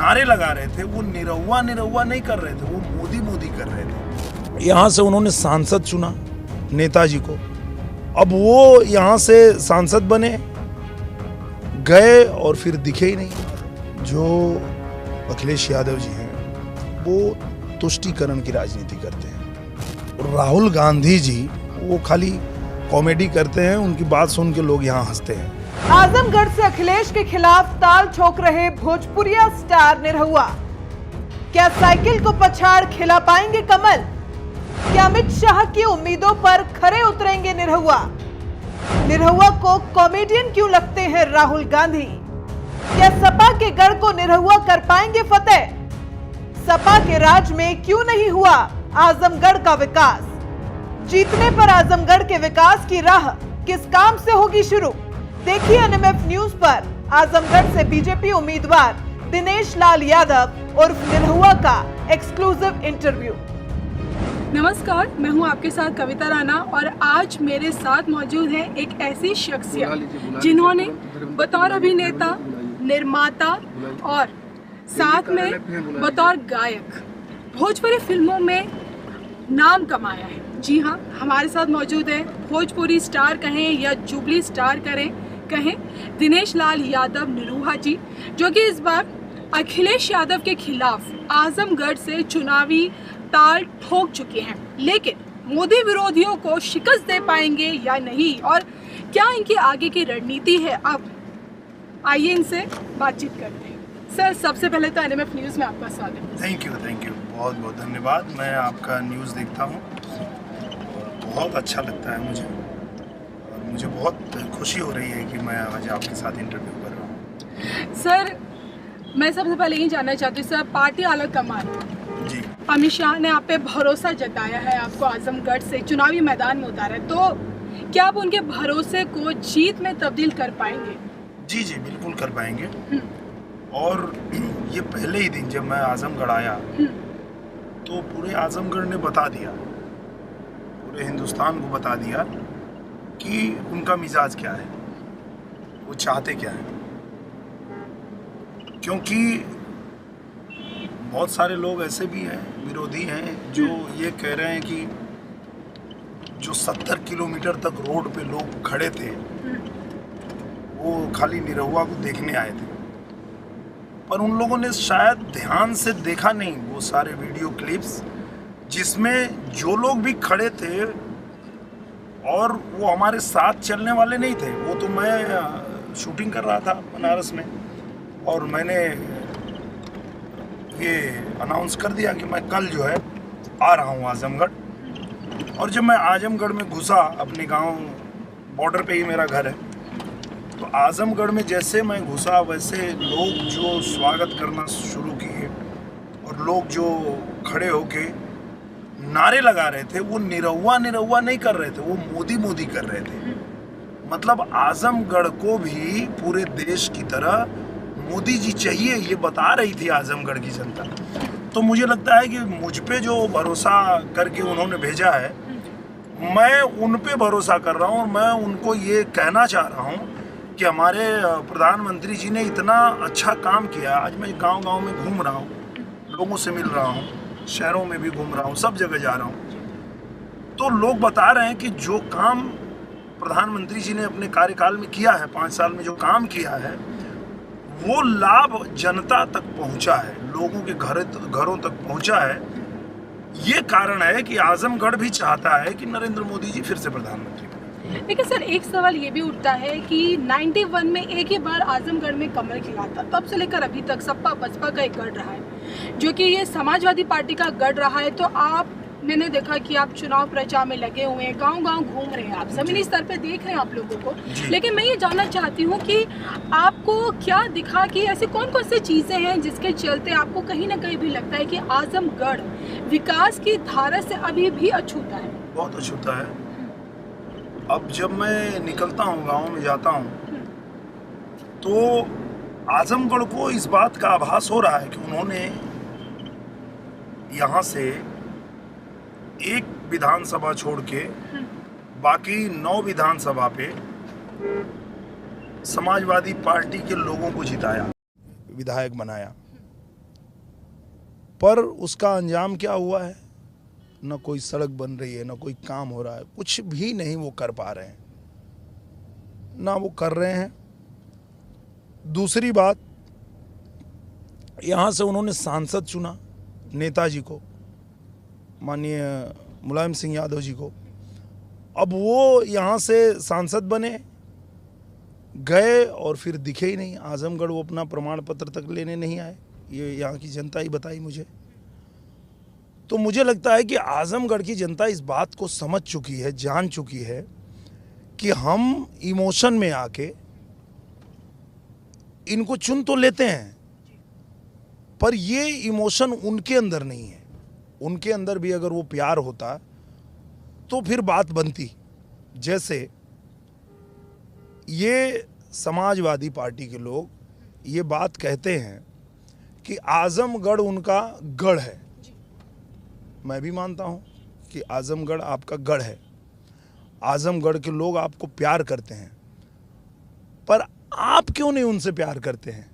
नारे लगा रहे थे वो निरहुआ निरहुआ नहीं कर रहे थे, वो मोदी मोदी कर रहे थे। यहाँ से उन्होंने सांसद चुना नेताजी को, अब वो यहाँ से सांसद बने गए और फिर दिखे ही नहीं। जो अखिलेश यादव जी हैं वो तुष्टीकरण की राजनीति करते हैं, और राहुल गांधी जी वो खाली कॉमेडी करते हैं, उनकी बात सुन के लोग यहाँ हंसते हैं। आजमगढ़ से अखिलेश के खिलाफ ताल ठोक रहे भोजपुरिया स्टार निरहुआ, क्या साइकिल को पछाड़ खिला पाएंगे कमल? क्या अमित शाह की उम्मीदों पर खरे उतरेंगे निरहुआ? निरहुआ को कॉमेडियन क्यों लगते हैं राहुल गांधी? क्या सपा के गढ़ को निरहुआ कर पाएंगे फतेह? सपा के राज में क्यों नहीं हुआ आजमगढ़ का विकास? जीतने पर आजमगढ़ के विकास की राह किस काम से होगी शुरू? देखिए एनएमएफ न्यूज पर आजमगढ़ से बीजेपी उम्मीदवार दिनेश लाल यादव उर्फ निरहुआ का एक्सक्लूसिव इंटरव्यू। नमस्कार, मैं हूं आपके साथ कविता राणा और आज मेरे साथ मौजूद है एक ऐसी शख्सियत जिन्होंने बतौर अभिनेता, निर्माता और साथ में बतौर गायक भोजपुरी फिल्मों में नाम कमाया है। जी हाँ, हमारे साथ मौजूद है भोजपुरी स्टार कहें या जुबली स्टार कहें दिनेश लाल यादव निरहुआ जी, जो कि इस बार अखिलेश यादव के खिलाफ आजमगढ़ से चुनावी ताल ठोक चुके हैं। लेकिन मोदी विरोधियों को शिकस्त दे पाएंगे या नहीं, और क्या इनकी आगे की रणनीति है? अब आइए इनसे बातचीत करते हैं। सर, सबसे पहले तो एनएमएफ न्यूज़ में आपका स्वागत है। थैंक यू, बहुत बहुत धन्यवाद। मैं आपका न्यूज़ देखता हूँ, बहुत अच्छा लगता है मुझे, और मुझे बहुत खुशी हो रही है कि मैं आज आपके साथ इंटरव्यू कर रहा हूँ। सर, मैं सबसे पहले ये जानना चाहती हूँ, सर, पार्टी आला कमान जी, अमित शाह ने आप पे भरोसा जताया है, आपको आजमगढ़ से चुनावी मैदान में उतारा है, तो क्या आप उनके भरोसे को जीत में तब्दील कर पाएंगे? जी, बिल्कुल कर पाएंगे। और ये पहले ही दिन जब मैं आजमगढ़ आया तो पूरे आजमगढ़ ने बता दिया, पूरे हिंदुस्तान को बता दिया कि उनका मिजाज क्या है, वो चाहते क्या है। क्योंकि बहुत सारे लोग ऐसे भी हैं, विरोधी हैं, जो ये कह रहे हैं कि जो 70 किलोमीटर तक रोड पे लोग खड़े थे वो खाली निरहुआ को देखने आए थे, पर उन लोगों ने शायद ध्यान से देखा नहीं वो सारे वीडियो क्लिप्स जिसमें जो लोग भी खड़े थे और वो हमारे साथ चलने वाले नहीं थे। वो तो मैं शूटिंग कर रहा था बनारस में, और मैंने ये अनाउंस कर दिया कि मैं कल जो है आ रहा हूँ आजमगढ़। और जब मैं आजमगढ़ में घुसा, अपने गांव बॉर्डर पे ही मेरा घर है, तो आजमगढ़ में जैसे मैं घुसा वैसे लोग जो स्वागत करना शुरू किए, और लोग जो खड़े होके नारे लगा रहे थे वो निरहुआ निरहुआ नहीं कर रहे थे, वो मोदी मोदी कर रहे थे। मतलब आजमगढ़ को भी पूरे देश की तरह मोदी जी चाहिए, ये बता रही थी आजमगढ़ की जनता। तो मुझे लगता है कि मुझ पे जो भरोसा करके उन्होंने भेजा है, मैं उन पे भरोसा कर रहा हूँ, और मैं उनको ये कहना चाह रहा हूँ कि हमारे प्रधानमंत्री जी ने इतना अच्छा काम किया। आज मैं गांव-गांव में घूम रहा हूँ, लोगों से मिल रहा हूँ, शहरों में भी घूम रहा हूँ, सब जगह जा रहा हूँ, तो लोग बता रहे हैं कि जो काम प्रधानमंत्री जी ने अपने कार्यकाल में किया है, 5 साल में जो काम किया है, वो लाभ जनता तक पहुँचा है, लोगों के घरों तक पहुँचा है। ये कारण है कि आजमगढ़ भी चाहता है कि नरेंद्र मोदी जी फिर से प्रधानमंत्री। लेकिन सर, एक सवाल ये भी उठता है कि 91 में एक ही बार आजमगढ़ में कमल खिला था, तब से लेकर अभी तक सपा बसपा का एक गढ़ रहा है, जो कि ये समाजवादी पार्टी का गढ़ रहा है। तो आप, मैंने देखा कि आप चुनाव प्रचार में लगे हुए हैं, गांव-गांव घूम रहे हैं, आप जमीनी स्तर पे देख रहे हैं आप लोगों को। लेकिन मैं ये जानना चाहती हूँ कि आपको क्या दिखा कि ऐसी कौन कौन सी चीज़ें हैं जिसके चलते आपको कहीं ना कहीं भी लगता है कि आजमगढ़ विकास की धारा से अभी भी अछूता है? बहुत अछूता है। अब जब मैं निकलता हूँ, गाँव में जाता हूँ, तो आजमगढ़ को इस बात का आभास हो रहा है कि उन्होंने यहाँ से एक विधानसभा छोड़ के बाकी 9 विधानसभा पे समाजवादी पार्टी के लोगों को जिताया, विधायक बनाया। पर उसका अंजाम क्या हुआ है? ना कोई सड़क बन रही है, ना कोई काम हो रहा है, कुछ भी नहीं वो कर पा रहे हैं, ना वो कर रहे हैं। दूसरी बात, यहाँ से उन्होंने सांसद चुना नेताजी को, माननीय मुलायम सिंह यादव जी को। अब वो यहाँ से सांसद बने, गए और फिर दिखे ही नहीं। आजमगढ़ वो अपना प्रमाण पत्र तक लेने नहीं आए, ये यहाँ की जनता ही बताई मुझे। तो मुझे लगता है कि आजमगढ़ की जनता इस बात को समझ चुकी है, जान चुकी है कि हम इमोशन में आके इनको चुन तो लेते हैं, पर ये इमोशन उनके अंदर नहीं है। उनके अंदर भी अगर वो प्यार होता तो फिर बात बनती। जैसे ये समाजवादी पार्टी के लोग ये बात कहते हैं कि आजमगढ़ उनका गढ़ है। मैं भी मानता हूं कि आजमगढ़ आपका गढ़ है, आजमगढ़ के लोग आपको प्यार करते हैं, पर आप क्यों नहीं उनसे प्यार करते हैं?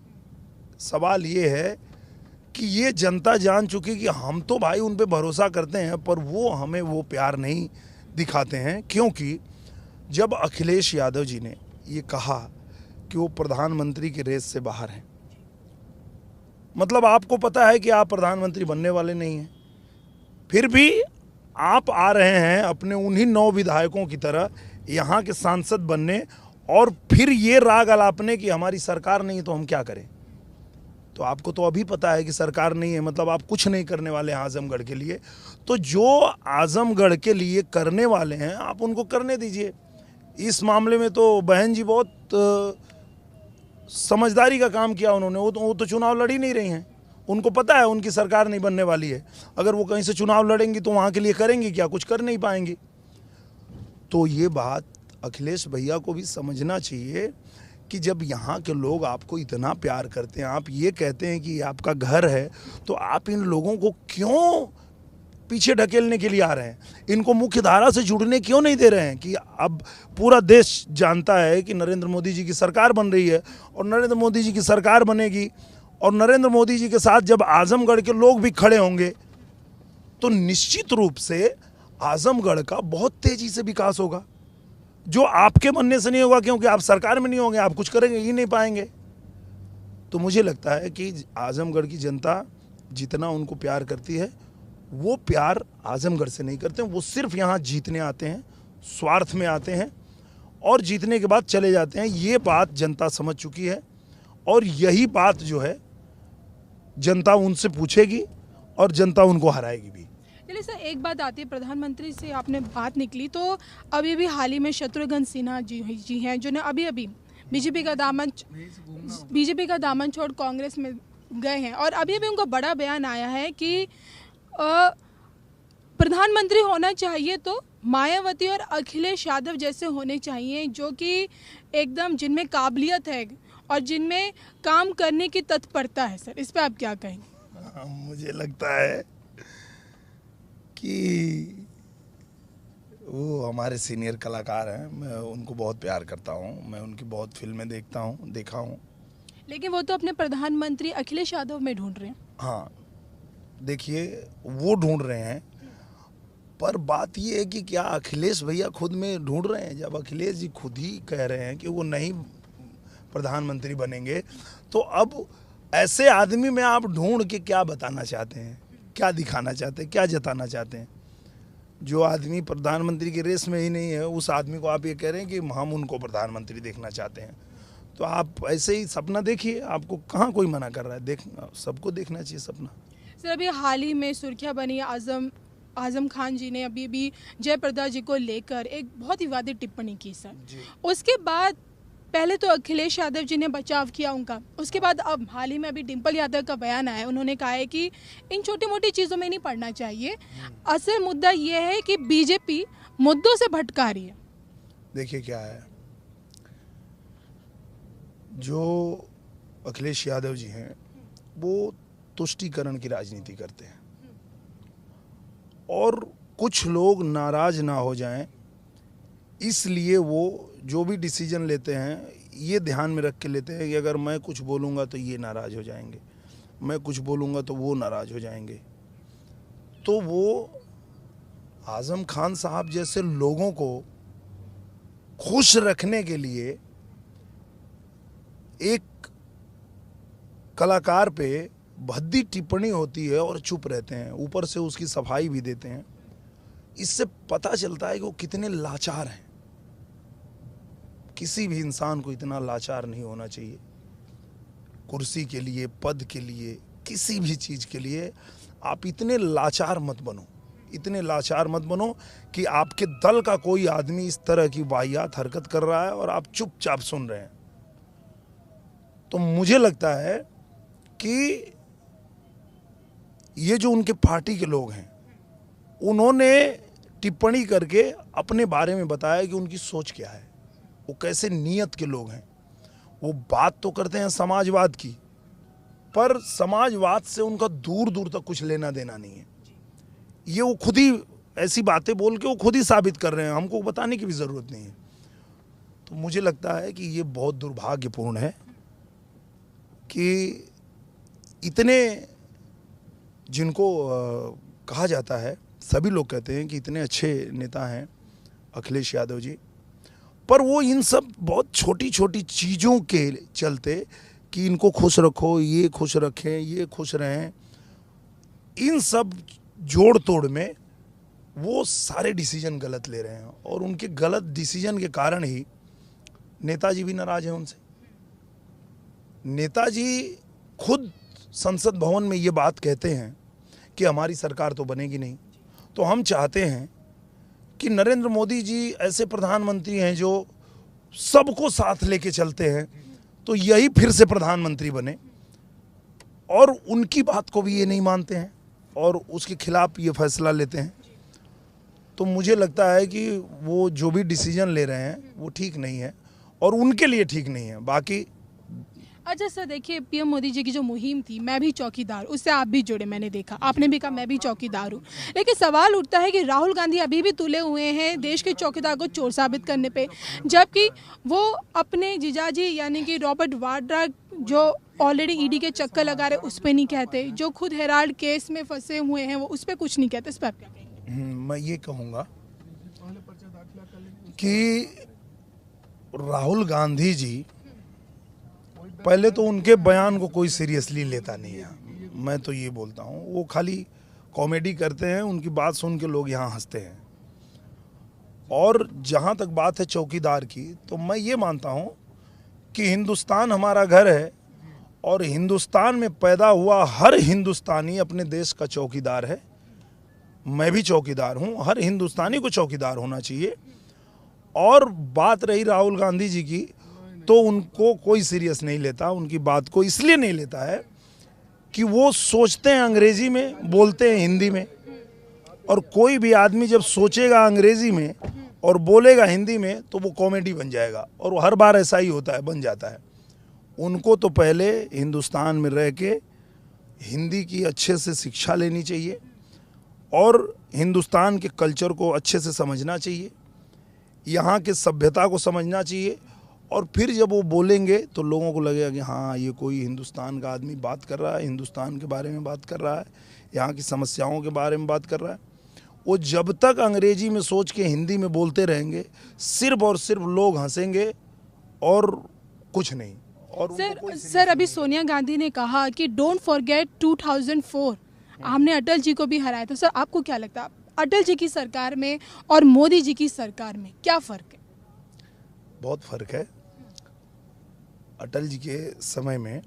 सवाल ये है कि ये जनता जान चुकी कि हम तो भाई उन पे भरोसा करते हैं, पर वो हमें वो प्यार नहीं दिखाते हैं। क्योंकि जब अखिलेश यादव जी ने ये कहा कि वो प्रधानमंत्री के रेस से बाहर हैं, मतलब आपको पता है कि आप प्रधानमंत्री बनने वाले नहीं हैं, फिर भी आप आ रहे हैं अपने उन्हीं 9 विधायकों की तरह यहाँ के सांसद बनने, और फिर ये राग अलापने कि हमारी सरकार नहीं है तो हम क्या करें। तो आपको तो अभी पता है कि सरकार नहीं है, मतलब आप कुछ नहीं करने वाले हैं आजमगढ़ के लिए। तो जो आजमगढ़ के लिए करने वाले हैं आप उनको करने दीजिए। इस मामले में तो बहन जी बहुत समझदारी का काम किया उन्होंने। वो तो चुनाव लड़ ही नहीं रही हैं, उनको पता है उनकी सरकार नहीं बनने वाली है। अगर वो कहीं से चुनाव लड़ेंगी तो वहाँ के लिए करेंगी क्या? कुछ कर नहीं पाएंगी। तो ये बात अखिलेश भैया को भी समझना चाहिए कि जब यहाँ के लोग आपको इतना प्यार करते हैं, आप ये कहते हैं कि आपका घर है, तो आप इन लोगों को क्यों पीछे ढकेलने के लिए आ रहे हैं? इनको मुख्य धारा से जुड़ने क्यों नहीं दे रहे हैं? कि अब पूरा देश जानता है कि नरेंद्र मोदी जी की सरकार बन रही है, और नरेंद्र मोदी जी की सरकार बनेगी, और नरेंद्र मोदी जी के साथ जब आजमगढ़ के लोग भी खड़े होंगे तो निश्चित रूप से आजमगढ़ का बहुत तेजी से विकास होगा, जो आपके बनने से नहीं होगा, क्योंकि आप सरकार में नहीं होंगे, आप कुछ करेंगे ही नहीं पाएंगे। तो मुझे लगता है कि आजमगढ़ की जनता जितना उनको प्यार करती है, वो प्यार आजमगढ़ से नहीं करते हैं। वो सिर्फ यहाँ जीतने आते हैं, स्वार्थ में आते हैं, और जीतने के बाद चले जाते हैं। ये बात जनता समझ चुकी है, और यही बात जो है जनता उनसे पूछेगी और जनता उनको हराएगी भी। चलिए सर, एक बात आती है, प्रधानमंत्री से आपने बात निकली तो अभी भी हाल ही में शत्रुघ्न सिन्हा जी हैं, जो ने अभी बीजेपी का दामन छोड़ कांग्रेस में गए हैं, और अभी उनका बड़ा बयान आया है कि प्रधानमंत्री होना चाहिए तो मायावती और अखिलेश यादव जैसे होने चाहिए, जो कि एकदम जिनमें काबिलियत है और जिनमें काम करने की तत्परता है। सर, इस पे आप क्या कहेंगे? मुझे लगता है कि वो हमारे सीनियर कलाकार हैं, मैं उनको बहुत प्यार करता हूँ, मैं उनकी बहुत फिल्में देखा हूँ। लेकिन वो तो अपने प्रधानमंत्री अखिलेश यादव में ढूंढ रहे हैं। हाँ, देखिए वो ढूंढ रहे हैं, पर बात ये है कि क्या अखिलेश भैया खुद में ढूंढ रहे हैं? जब अखिलेश जी खुद ही कह रहे हैं कि वो नहीं प्रधानमंत्री बनेंगे, तो अब ऐसे आदमी में आप ढूंढ के क्या बताना चाहते हैं, क्या दिखाना चाहते हैं, क्या जताना चाहते हैं? जो आदमी प्रधानमंत्री के रेस में ही नहीं है, उस आदमी को आप ये कह रहे हैं कि हम उनको प्रधानमंत्री देखना चाहते हैं। तो आप ऐसे ही सपना देखिए, आपको कहाँ कोई मना कर रहा है, सबको देखना चाहिए सपना। सर, अभी हाल ही में सुर्खियां बनी, आजम खान जी ने अभी भी जयप्रदा जी को लेकर एक बहुत विवादित टिप्पणी की सर। उसके बाद पहले तो अखिलेश यादव जी ने बचाव किया उनका, उसके बाद अब हाल ही में अभी डिम्पल यादव का बयान आया, उन्होंने कहा है कि इन छोटी मोटी चीज़ों में नहीं पड़ना चाहिए, असल मुद्दा ये है कि बीजेपी मुद्दों से भटका रही है। देखिए क्या है, जो अखिलेश यादव जी हैं वो तुष्टीकरण की राजनीति करते हैं, और कुछ लोग नाराज ना हो जाएं इसलिए वो जो भी डिसीजन लेते हैं ये ध्यान में रख के लेते हैं कि अगर मैं कुछ बोलूँगा तो ये नाराज़ हो जाएंगे। मैं कुछ बोलूँगा तो वो नाराज़ हो जाएंगे। तो वो आज़म खान साहब जैसे लोगों को खुश रखने के लिए एक कलाकार पे भद्दी टिप्पणी होती है और चुप रहते हैं, ऊपर से उसकी सफाई भी देते हैं। इससे पता चलता है कि वो कितने लाचार हैं। किसी भी इंसान को इतना लाचार नहीं होना चाहिए। कुर्सी के लिए, पद के लिए, किसी भी चीज़ के लिए आप इतने लाचार मत बनो, इतने लाचार मत बनो कि आपके दल का कोई आदमी इस तरह की वाहियात हरकत कर रहा है और आप चुपचाप सुन रहे हैं। तो मुझे लगता है कि ये जो उनके पार्टी के लोग हैं, उन्होंने टिप्पणी करके अपने बारे में बताया कि उनकी सोच क्या है, वो कैसे नीयत के लोग हैं। वो बात तो करते हैं समाजवाद की, पर समाजवाद से उनका दूर दूर तक कुछ लेना देना नहीं है। ये वो खुद ही ऐसी बातें बोल के वो खुद ही साबित कर रहे हैं, हमको बताने की भी ज़रूरत नहीं है। तो मुझे लगता है कि ये बहुत दुर्भाग्यपूर्ण है कि इतने जिनको कहा जाता है, सभी लोग कहते हैं कि इतने अच्छे नेता हैं अखिलेश यादव जी, पर वो इन सब बहुत छोटी छोटी चीज़ों के चलते कि इनको खुश रखो, ये खुश रखें, ये खुश रहें, इन सब जोड़ तोड़ में वो सारे डिसीजन गलत ले रहे हैं। और उनके गलत डिसीजन के कारण ही नेताजी भी नाराज हैं उनसे। नेताजी खुद संसद भवन में ये बात कहते हैं कि हमारी सरकार तो बनेगी नहीं। तो हम चाहते हैं कि नरेंद्र मोदी जी ऐसे प्रधानमंत्री हैं जो सबको साथ लेके चलते हैं, तो यही फिर से प्रधानमंत्री बने। और उनकी बात को भी ये नहीं मानते हैं और उसके खिलाफ ये फैसला लेते हैं। तो मुझे लगता है कि वो जो भी डिसीजन ले रहे हैं वो ठीक नहीं है और उनके लिए ठीक नहीं है। बाकी अच्छा सर, देखिए पीएम मोदी जी की जो मुहिम थी मैं भी चौकीदार, उससे आप भी जुड़े, मैंने देखा, आपने भी कहा मैं भी चौकीदार हूँ। लेकिन सवाल उठता है कि राहुल गांधी अभी भी तुले हुए हैं देश के चौकीदार को चोर साबित करने पे, जबकि वो अपने जीजाजी यानी कि रॉबर्ट वाड्रा जो ऑलरेडी ईडी के चक्कर लगा रहे उस पर नहीं कहते, जो खुद हेराल्ड केस में फंसे हुए हैं वो उस पर कुछ नहीं कहते। इस पर आप क्या कहेंगे? मैं ये कहूँगा कि राहुल गांधी जी, पहले तो उनके बयान को कोई सीरियसली लेता नहीं है। मैं तो ये बोलता हूँ वो खाली कॉमेडी करते हैं, उनकी बात सुन के लोग यहाँ हंसते हैं। और जहाँ तक बात है चौकीदार की, तो मैं ये मानता हूँ कि हिंदुस्तान हमारा घर है और हिंदुस्तान में पैदा हुआ हर हिंदुस्तानी अपने देश का चौकीदार है। मैं भी चौकीदार हूँ, हर हिंदुस्तानी को चौकीदार होना चाहिए। और बात रही राहुल गांधी जी की, तो उनको कोई सीरियस नहीं लेता, उनकी बात को इसलिए नहीं लेता है कि वो सोचते हैं अंग्रेजी में, बोलते हैं हिंदी में। और कोई भी आदमी जब सोचेगा अंग्रेजी में और बोलेगा हिंदी में तो वो कॉमेडी बन जाएगा, और वो हर बार ऐसा ही होता है, बन जाता है। उनको तो पहले हिंदुस्तान में रह के हिंदी की अच्छे से शिक्षा लेनी चाहिए और हिंदुस्तान के कल्चर को अच्छे से समझना चाहिए, यहाँ के सभ्यता को समझना चाहिए। और फिर जब वो बोलेंगे तो लोगों को लगेगा कि हाँ, ये कोई हिंदुस्तान का आदमी बात कर रहा है, हिंदुस्तान के बारे में बात कर रहा है, यहाँ की समस्याओं के बारे में बात कर रहा है। वो जब तक अंग्रेजी में सोच के हिंदी में बोलते रहेंगे, सिर्फ और सिर्फ लोग हंसेंगे और कुछ नहीं। और सर अभी सोनिया गांधी ने कहा कि डोंट फॉरगेट 2004, हमने अटल जी को भी हराया था। सर आपको क्या लगता है, अटल जी की सरकार में और मोदी जी की सरकार में क्या फ़र्क है? बहुत फ़र्क है। अटल जी के समय में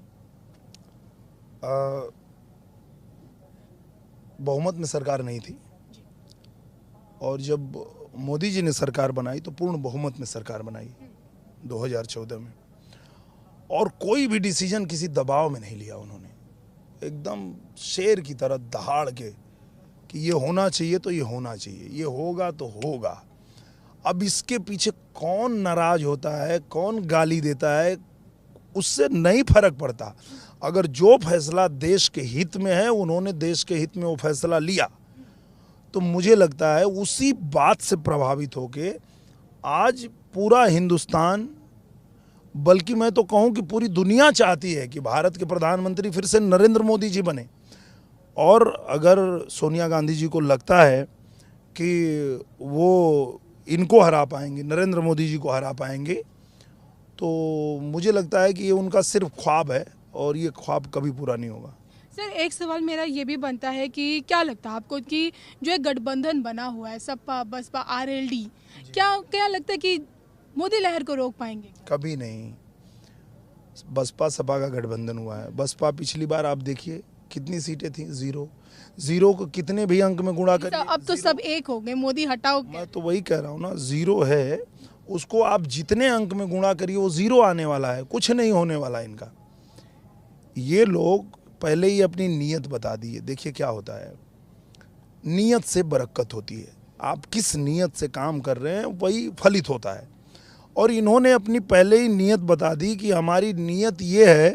बहुमत में सरकार नहीं थी, और जब मोदी जी ने सरकार बनाई तो पूर्ण बहुमत में सरकार बनाई 2014 में। और कोई भी डिसीजन किसी दबाव में नहीं लिया उन्होंने, एकदम शेर की तरह दहाड़ के कि ये होना चाहिए तो ये होना चाहिए, ये होगा तो होगा। अब इसके पीछे कौन नाराज होता है, कौन गाली देता है, उससे नहीं फर्क पड़ता। अगर जो फैसला देश के हित में है, उन्होंने देश के हित में वो फैसला लिया, तो मुझे लगता है उसी बात से प्रभावित होके आज पूरा हिंदुस्तान बल्कि मैं तो कहूं कि पूरी दुनिया चाहती है कि भारत के प्रधानमंत्री फिर से नरेंद्र मोदी जी बने। और अगर सोनिया गांधी जी को लगता है कि वो इनको हरा पाएंगे, नरेंद्र मोदी जी को हरा पाएंगे, तो मुझे लगता है कि ये उनका सिर्फ ख्वाब है और ये ख्वाब कभी पूरा नहीं होगा। सर, एक सवाल मेरा ये भी बनता है कि क्या लगता है आपको कि जो एक गठबंधन बना हुआ है सपा बसपा आरएलडी, क्या लगता है कि मोदी लहर को रोक पाएंगे? कभी नहीं। बसपा सपा का गठबंधन हुआ है। बसपा पिछली बार आप देखिए कितनी सीटें थी, जीरो को कितने भी अंक में गुणा करिए। अब तो सब एक हो गए, मोदी हटाओ। मैं तो वही कह रहा हूँ ना, जीरो है, उसको आप जितने अंक में गुणा करिए वो जीरो आने वाला है, कुछ नहीं होने वाला इनका। ये लोग पहले ही अपनी नीयत बता दी है। देखिए क्या होता है, नीयत से बरकत होती है। आप किस नीयत से काम कर रहे हैं वही फलित होता है। और इन्होंने अपनी पहले ही नीयत बता दी कि हमारी नीयत ये है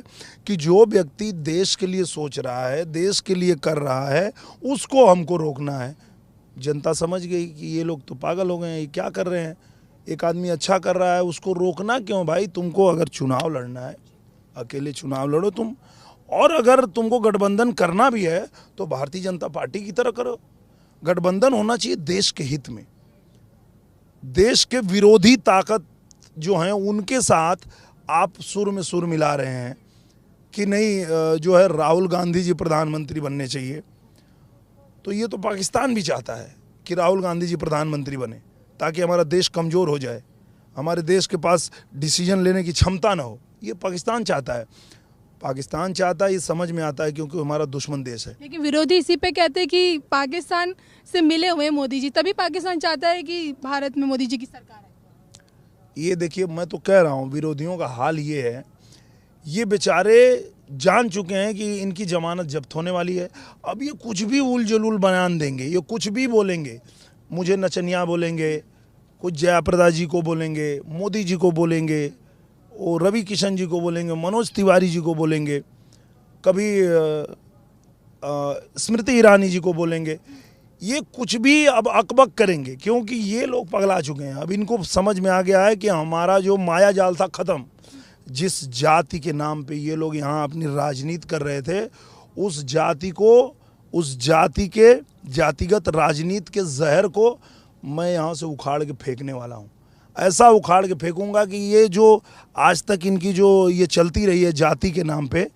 कि जो व्यक्ति देश के लिए सोच रहा है, देश के लिए कर रहा है, उसको हमको रोकना है। जनता समझ गई कि ये लोग तो पागल हो गए हैं, ये क्या कर रहे हैं, एक आदमी अच्छा कर रहा है उसको रोकना क्यों भाई। तुमको अगर चुनाव लड़ना है, अकेले चुनाव लड़ो तुम, और अगर तुमको गठबंधन करना भी है तो भारतीय जनता पार्टी की तरह करो। गठबंधन होना चाहिए देश के हित में। देश के विरोधी ताकत जो हैं उनके साथ आप सुर में सुर मिला रहे हैं कि नहीं जो है राहुल गांधी जी प्रधानमंत्री बनने चाहिए। तो ये तो पाकिस्तान भी चाहता है कि राहुल गांधी जी प्रधानमंत्री बने ताकि हमारा देश कमज़ोर हो जाए, हमारे देश के पास डिसीजन लेने की क्षमता ना हो। ये पाकिस्तान चाहता है। पाकिस्तान चाहता है, ये समझ में आता है क्योंकि हमारा दुश्मन देश है। लेकिन विरोधी इसी पे कहते हैं कि पाकिस्तान से मिले हुए मोदी जी, तभी पाकिस्तान चाहता है कि भारत में मोदी जी की सरकार है। ये देखिए, मैं तो कह रहा हूँ विरोधियों का हाल ये है, ये बेचारे जान चुके हैं कि इनकी जमानत जब्त होने वाली है। अब ये कुछ भी उल जलूल बयान देंगे, ये कुछ भी बोलेंगे, मुझे नचनिया बोलेंगे, कुछ जयाप्रदा जी को बोलेंगे, मोदी जी को बोलेंगे, और रवि किशन जी को बोलेंगे, मनोज तिवारी जी को बोलेंगे, कभी स्मृति ईरानी जी को बोलेंगे। ये कुछ भी अब अकबक करेंगे क्योंकि ये लोग पगला चुके हैं। अब इनको समझ में आ गया है कि हमारा जो माया जाल था ख़त्म। जिस जाति के नाम पे ये लोग यहाँ अपनी राजनीति कर रहे थे, उस जाति को, उस जाति के जातिगत राजनीति के जहर को मैं यहाँ से उखाड़ के फेंकने वाला हूँ। ऐसा उखाड़ के फेंकूंगा कि ये जो आज तक इनकी जो ये चलती रही है जाति के नाम पे,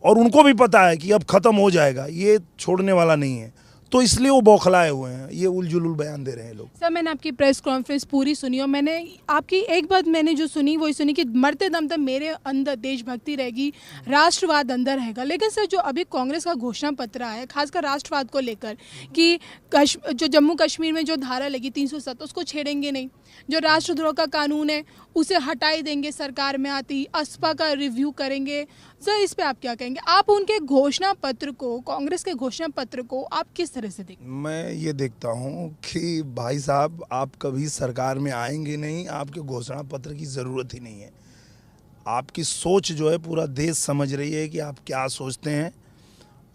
और उनको भी पता है कि अब ख़त्म हो जाएगा, ये छोड़ने वाला नहीं है, तो इसलिए वो बौखलाए हुए हैं, ये उलझुल बयान दे रहे हैं लोग। सर, मैंने आपकी प्रेस कॉन्फ्रेंस पूरी सुनी और मैंने आपकी एक बात मैंने जो सुनी वही सुनी कि मरते दम तक मेरे अंदर देशभक्ति रहेगी, राष्ट्रवाद अंदर रहेगा। लेकिन सर, जो अभी कांग्रेस का घोषणा पत्र आया खासकर राष्ट्रवाद को लेकर कि जो जम्मू कश्मीर में जो धारा लगी 307 उसको छेड़ेंगे नहीं, जो राष्ट्रद्रोह का कानून है उसे हटाई देंगे सरकार में आती, अस्पा का रिव्यू करेंगे। सर, इस पे आप क्या कहेंगे? आप उनके घोषणा पत्र को, कांग्रेस के घोषणा पत्र को आप किस तरह से देखते हैं? मैं ये देखता हूँ कि भाई साहब, आप कभी सरकार में आएंगे नहीं, आपके घोषणा पत्र की ज़रूरत ही नहीं है। आपकी सोच जो है पूरा देश समझ रही है कि आप क्या सोचते हैं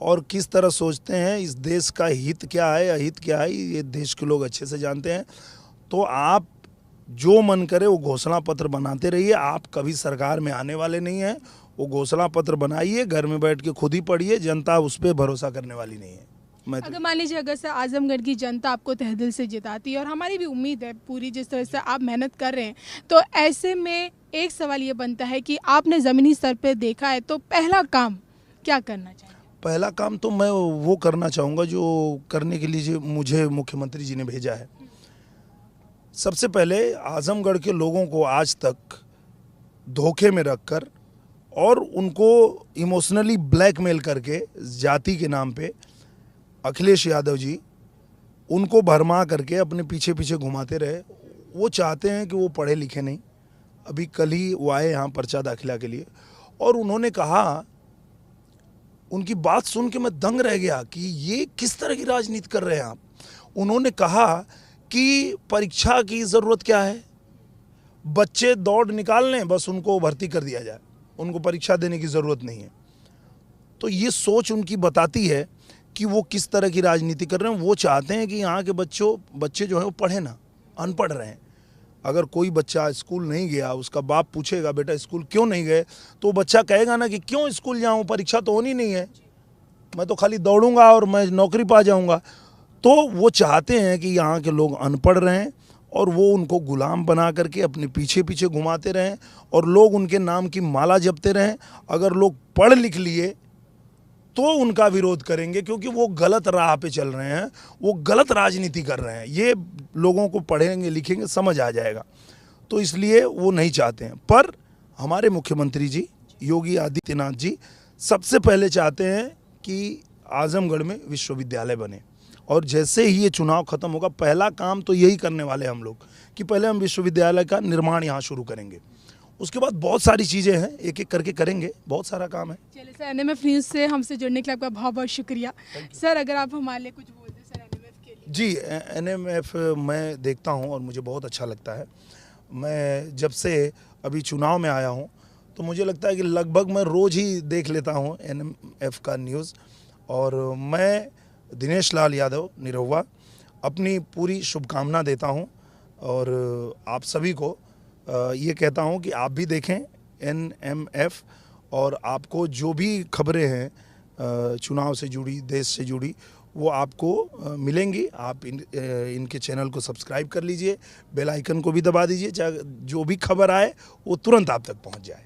और किस तरह सोचते हैं। इस देश का हित क्या है, अहित क्या है, ये देश के लोग अच्छे से जानते हैं। तो आप जो मन करे वो घोषणा पत्र बनाते रहिए। आप कभी सरकार में आने वाले नहीं हैं। वो घोषणा पत्र बनाइए, घर में बैठ के खुद ही पढ़िए, जनता उस पर भरोसा करने वाली नहीं है। अगर मान लीजिए अगर से आजमगढ़ की जनता आपको तहदिल से जिताती है, और हमारी भी उम्मीद है पूरी जिस तरह से आप मेहनत कर रहे हैं, तो ऐसे में एक सवाल ये बनता है कि आपने ज़मीनी स्तर पर देखा है, तो पहला काम क्या करना चाहिए? पहला काम तो मैं वो करना चाहूँगा जो करने के लिए मुझे मुख्यमंत्री जी ने भेजा है। सबसे पहले आजमगढ़ के लोगों को आज तक धोखे में रखकर और उनको इमोशनली ब्लैकमेल करके जाति के नाम पे अखिलेश यादव जी उनको भरमा करके अपने पीछे पीछे घुमाते रहे। वो चाहते हैं कि वो पढ़े लिखे नहीं। अभी कल ही वो आए यहाँ पर्चा दाखिला के लिए, और उन्होंने कहा, उनकी बात सुन के मैं दंग रह गया कि ये किस तरह की राजनीति कर रहे हैं आप। उन्होंने कहा कि परीक्षा की ज़रूरत क्या है, बच्चे दौड़ निकाल लें, बस उनको भर्ती कर दिया जाए, उनको परीक्षा देने की ज़रूरत नहीं है। तो ये सोच उनकी बताती है कि वो किस तरह की राजनीति कर रहे हैं। वो चाहते हैं कि यहाँ के बच्चे जो हैं वो पढ़े ना, अनपढ़ रहें। अगर कोई बच्चा स्कूल नहीं गया, उसका बाप पूछेगा बेटा स्कूल क्यों नहीं गए, तो बच्चा कहेगा ना कि क्यों स्कूल जाऊं, परीक्षा तो होनी नहीं है, मैं तो खाली दौड़ूंगा और मैं नौकरी पा जाऊंगा। तो वो चाहते हैं कि यहाँ के लोग अनपढ़ रहें और वो उनको गुलाम बना करके अपने पीछे पीछे घुमाते रहें और लोग उनके नाम की माला जपते रहें। अगर लोग पढ़ लिख लिए तो उनका विरोध करेंगे, क्योंकि वो गलत राह पे चल रहे हैं, वो गलत राजनीति कर रहे हैं। ये लोगों को पढ़ेंगे लिखेंगे समझ आ जाएगा, तो इसलिए वो नहीं चाहते हैं। पर हमारे मुख्यमंत्री जी योगी आदित्यनाथ जी सबसे पहले चाहते हैं कि आजमगढ़ में विश्वविद्यालय बने, और जैसे ही ये चुनाव खत्म होगा पहला काम तो यही करने वाले हम लोग कि पहले हम विश्वविद्यालय का निर्माण यहाँ शुरू करेंगे। उसके बाद बहुत सारी चीज़ें हैं, एक एक करके करेंगे, बहुत सारा काम है। चलिए सर, एनएमएफ न्यूज़ से हमसे जुड़ने के लिए आपका बहुत बहुत शुक्रिया। सर अगर आप हमारे लिए कुछ बोल दें सर एनएमएफ के लिए। जी, एनएमएफ मैं देखता हूँ और मुझे बहुत अच्छा लगता है। मैं जब से अभी चुनाव में आया हूँ तो मुझे लगता है कि लगभग मैं रोज़ ही देख लेता हूँ एनएमएफ का न्यूज़। और मैं दिनेश लाल यादव निरहुआ अपनी पूरी शुभकामना देता हूँ और आप सभी को ये कहता हूँ कि आप भी देखें एनएमएफ, और आपको जो भी खबरें हैं चुनाव से जुड़ी, देश से जुड़ी, वो आपको मिलेंगी। आप इनके चैनल को सब्सक्राइब कर लीजिए, बेल आइकन को भी दबा दीजिए, जो भी खबर आए वो तुरंत आप तक पहुँच जाए।